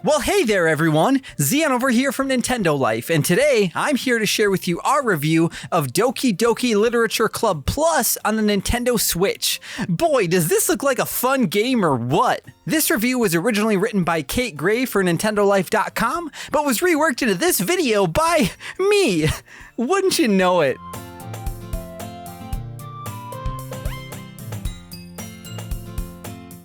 Well, hey there everyone, Zion over here from Nintendo Life, and today I'm here to share with you our review of Doki Doki Literature Club Plus on the Nintendo Switch. Boy, does this look like a fun game or what? This review was originally written by Kate Gray for NintendoLife.com, but was reworked into this video by me. Wouldn't you know it?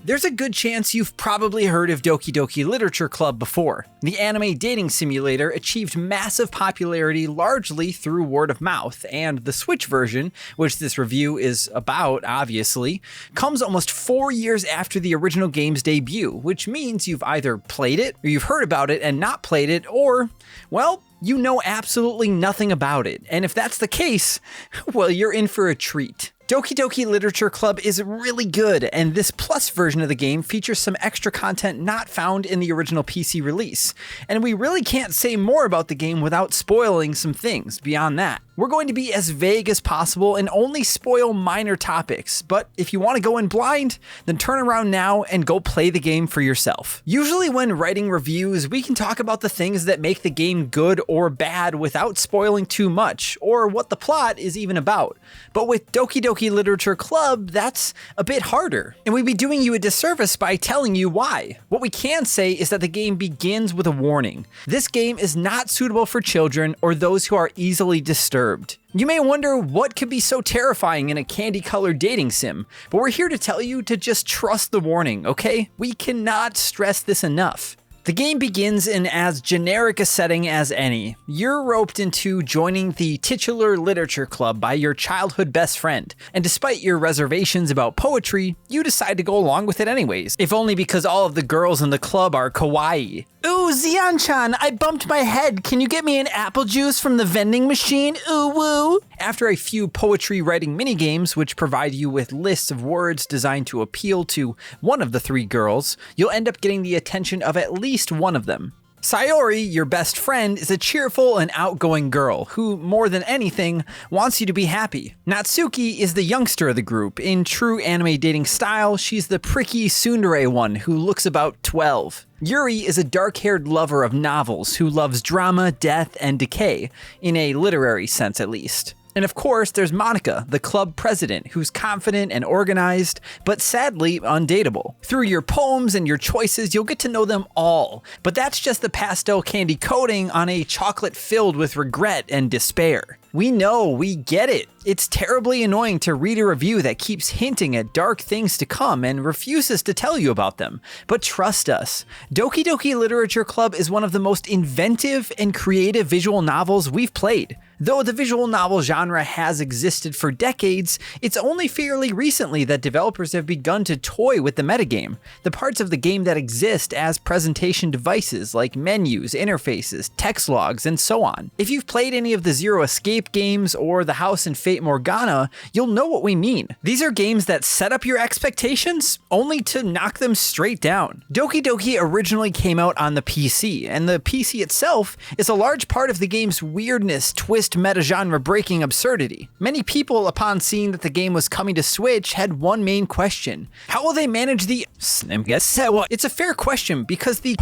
There's a good chance you've probably heard of Doki Doki Literature Club before. The anime dating simulator achieved massive popularity largely through word of mouth, and the Switch version, which this review is about, obviously, comes almost 4 years after the original game's debut, which means you've either played it, or you've heard about it and not played it, or, well, you know absolutely nothing about it. And if that's the case, well, you're in for a treat. Doki Doki Literature Club is really good, and this Plus version of the game features some extra content not found in the original PC release. And we really can't say more about the game without spoiling some things beyond that. We're going to be as vague as possible and only spoil minor topics, but if you want to go in blind, then turn around now and go play the game for yourself. Usually when writing reviews, we can talk about the things that make the game good or bad without spoiling too much, or what the plot is even about. But with Doki Doki Literature Club, that's a bit harder, and we'd be doing you a disservice by telling you why. What we can say is that the game begins with a warning. This game is not suitable for children or those who are easily disturbed. You may wonder what could be so terrifying in a candy-colored dating sim, but we're here to tell you to just trust the warning, okay? We cannot stress this enough. The game begins in as generic a setting as any. You're roped into joining the titular literature club by your childhood best friend, and despite your reservations about poetry, you decide to go along with it anyways, if only because all of the girls in the club are kawaii. Ooh, Zion-chan, I bumped my head. Can you get me an apple juice from the vending machine? Ooh woo. After a few poetry writing minigames, which provide you with lists of words designed to appeal to one of the three girls, you'll end up getting the attention of at least one of them. Sayori, your best friend, is a cheerful and outgoing girl who, more than anything, wants you to be happy. Natsuki is the youngster of the group. In true anime dating style, she's the pricky tsundere one who looks about 12. Yuri is a dark-haired lover of novels who loves drama, death, and decay, in a literary sense at least. And of course, there's Monica, the club president, who's confident and organized, but sadly undateable. Through your poems and your choices, you'll get to know them all, but that's just the pastel candy coating on a chocolate filled with regret and despair. We know, we get it. It's terribly annoying to read a review that keeps hinting at dark things to come and refuses to tell you about them. But trust us, Doki Doki Literature Club is one of the most inventive and creative visual novels we've played. Though the visual novel genre has existed for decades, it's only fairly recently that developers have begun to toy with the metagame, the parts of the game that exist as presentation devices like menus, interfaces, text logs, and so on. If you've played any of the Zero Escape games or the House and Fate Morgana, you'll know what we mean. These are games that set up your expectations only to knock them straight down. Doki Doki originally came out on the PC, and the PC itself is a large part of the game's weirdness, twist, meta-genre breaking absurdity. Many people, upon seeing that the game was coming to Switch, had one main question. How will they manage the... It's a fair question because the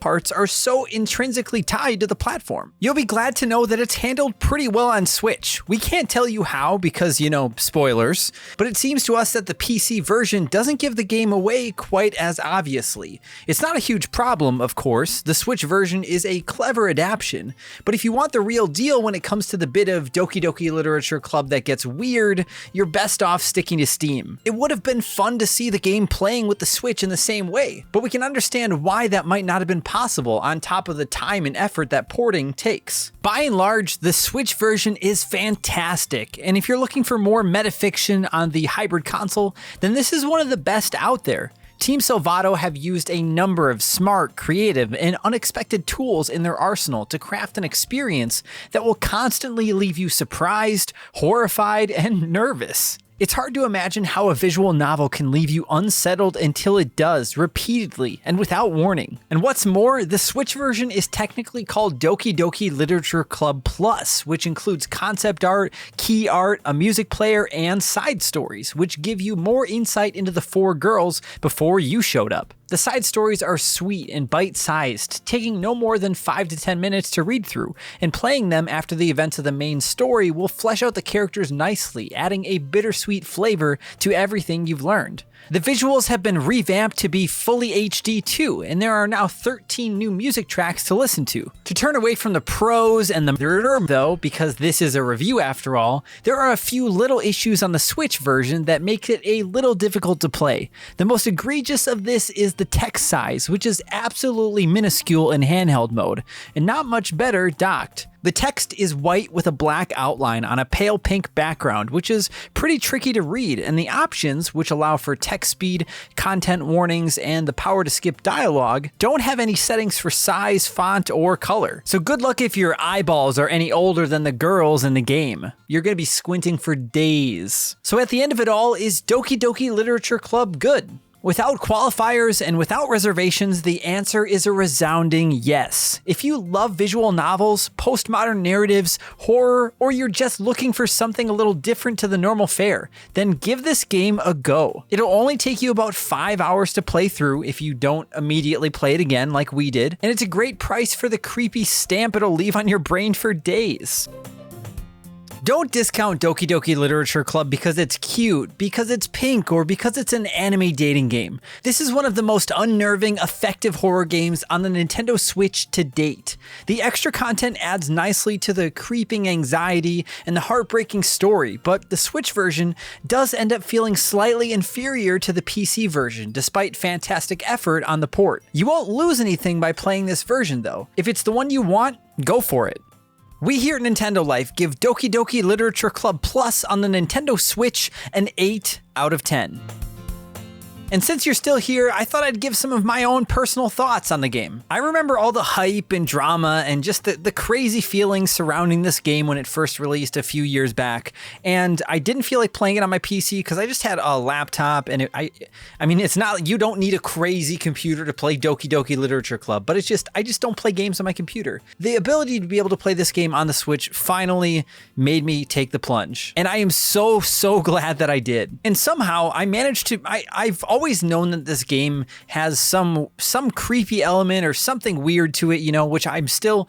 parts are so intrinsically tied to the platform. You'll be glad to know that it's handled pretty well on Switch. We can't tell you how because, you know, spoilers, but it seems to us that the PC version doesn't give the game away quite as obviously. It's not a huge problem, of course. The Switch version is a clever adaptation, but if you want the real deal when it comes to the bit of Doki Doki Literature Club that gets weird, you're best off sticking to Steam. It would have been fun to see the game playing with the Switch in the same way, but we can understand why that might not have been possible on top of the time and effort that porting takes. By and large, the Switch version is fantastic, and if you're looking for more metafiction on the hybrid console, then this is one of the best out there. Team Salvato have used a number of smart, creative, and unexpected tools in their arsenal to craft an experience that will constantly leave you surprised, horrified, and nervous. It's hard to imagine how a visual novel can leave you unsettled until it does, repeatedly and without warning. And what's more, the Switch version is technically called Doki Doki Literature Club Plus, which includes concept art, key art, a music player, and side stories, which give you more insight into the four girls before you showed up. The side stories are sweet and bite-sized, taking no more than 5 to 10 minutes to read through, and playing them after the events of the main story will flesh out the characters nicely, adding a bittersweet flavor to everything you've learned. The visuals have been revamped to be fully HD too, and there are now 13 new music tracks to listen to. To turn away from the pros and the though, because this is a review after all, there are a few little issues on the Switch version that make it a little difficult to play. The most egregious of this is the text size, which is absolutely minuscule in handheld mode, and not much better docked. The text is white with a black outline on a pale pink background, which is pretty tricky to read, and the options, which allow for text speed, content warnings, and the power to skip dialogue, don't have any settings for size, font, or color. So good luck if your eyeballs are any older than the girls in the game. You're gonna be squinting for days. So at the end of it all, is Doki Doki Literature Club good? Without qualifiers and without reservations, the answer is a resounding yes. If you love visual novels, postmodern narratives, horror, or you're just looking for something a little different to the normal fare, then give this game a go. It'll only take you about 5 hours to play through if you don't immediately play it again like we did, and it's a great price for the creepy stamp it'll leave on your brain for days. Don't discount Doki Doki Literature Club because it's cute, because it's pink, or because it's an anime dating game. This is one of the most unnerving, effective horror games on the Nintendo Switch to date. The extra content adds nicely to the creeping anxiety and the heartbreaking story, but the Switch version does end up feeling slightly inferior to the PC version, despite fantastic effort on the port. You won't lose anything by playing this version though. If it's the one you want, go for it. We here at Nintendo Life give Doki Doki Literature Club Plus on the Nintendo Switch an 8 out of 10. And since you're still here, I thought I'd give some of my own personal thoughts on the game. I remember all the hype and drama and just the crazy feelings surrounding this game when it first released a few years back. And I didn't feel like playing it on my PC because I just had a laptop, and I mean, it's not, you don't need a crazy computer to play Doki Doki Literature Club, but it's just, I just don't play games on my computer. The ability to be able to play this game on the Switch finally made me take the plunge. And I am so glad that I did. And somehow I managed to, I've always known that this game has some creepy element or something weird to it, you know, which I still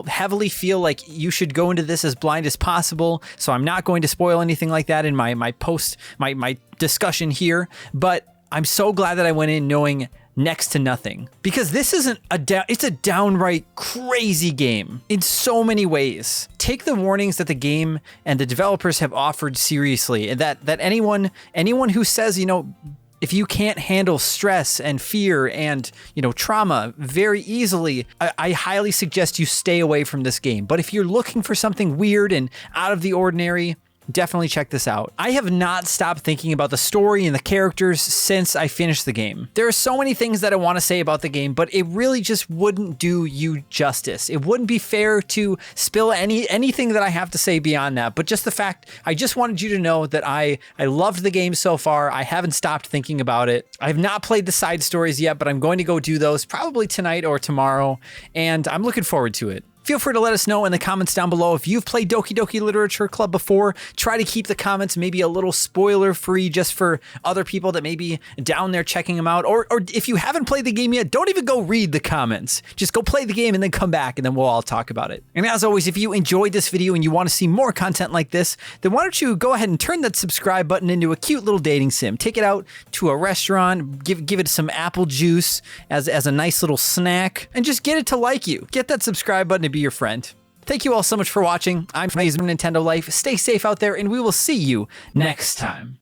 heavily feel like you should go into this as blind as possible. So I'm not going to spoil anything like that in my discussion here, but I'm so glad that I went in knowing next to nothing, because this isn't it's a downright crazy game in so many ways. Take the warnings that the game and the developers have offered seriously, and that anyone who says, you know, if you can't handle stress and fear and, you know, trauma very easily, I highly suggest you stay away from this game. But if you're looking for something weird and out of the ordinary, definitely check this out. I have not stopped thinking about the story and the characters since I finished the game. There are so many things that I want to say about the game, but it really just wouldn't do you justice. It wouldn't be fair to spill anything that I have to say beyond that, but just the fact, I just wanted you to know that I loved the game so far. I haven't stopped thinking about it. I have not played the side stories yet, but I'm going to go do those probably tonight or tomorrow, and I'm looking forward to it. Feel free to let us know in the comments down below if you've played Doki Doki Literature Club before. Try to keep the comments maybe a little spoiler-free just for other people that may be down there checking them out. Or if you haven't played the game yet, don't even go read the comments. Just go play the game and then come back, and then we'll all talk about it. And as always, if you enjoyed this video and you want to see more content like this, then why don't you go ahead and turn that subscribe button into a cute little dating sim. Take it out to a restaurant, give it some apple juice as a nice little snack, and just get it to like you. Get that subscribe button to be your friend. Thank you all so much for watching. I'm Nintendo Life. Stay safe out there, and we will see you next time.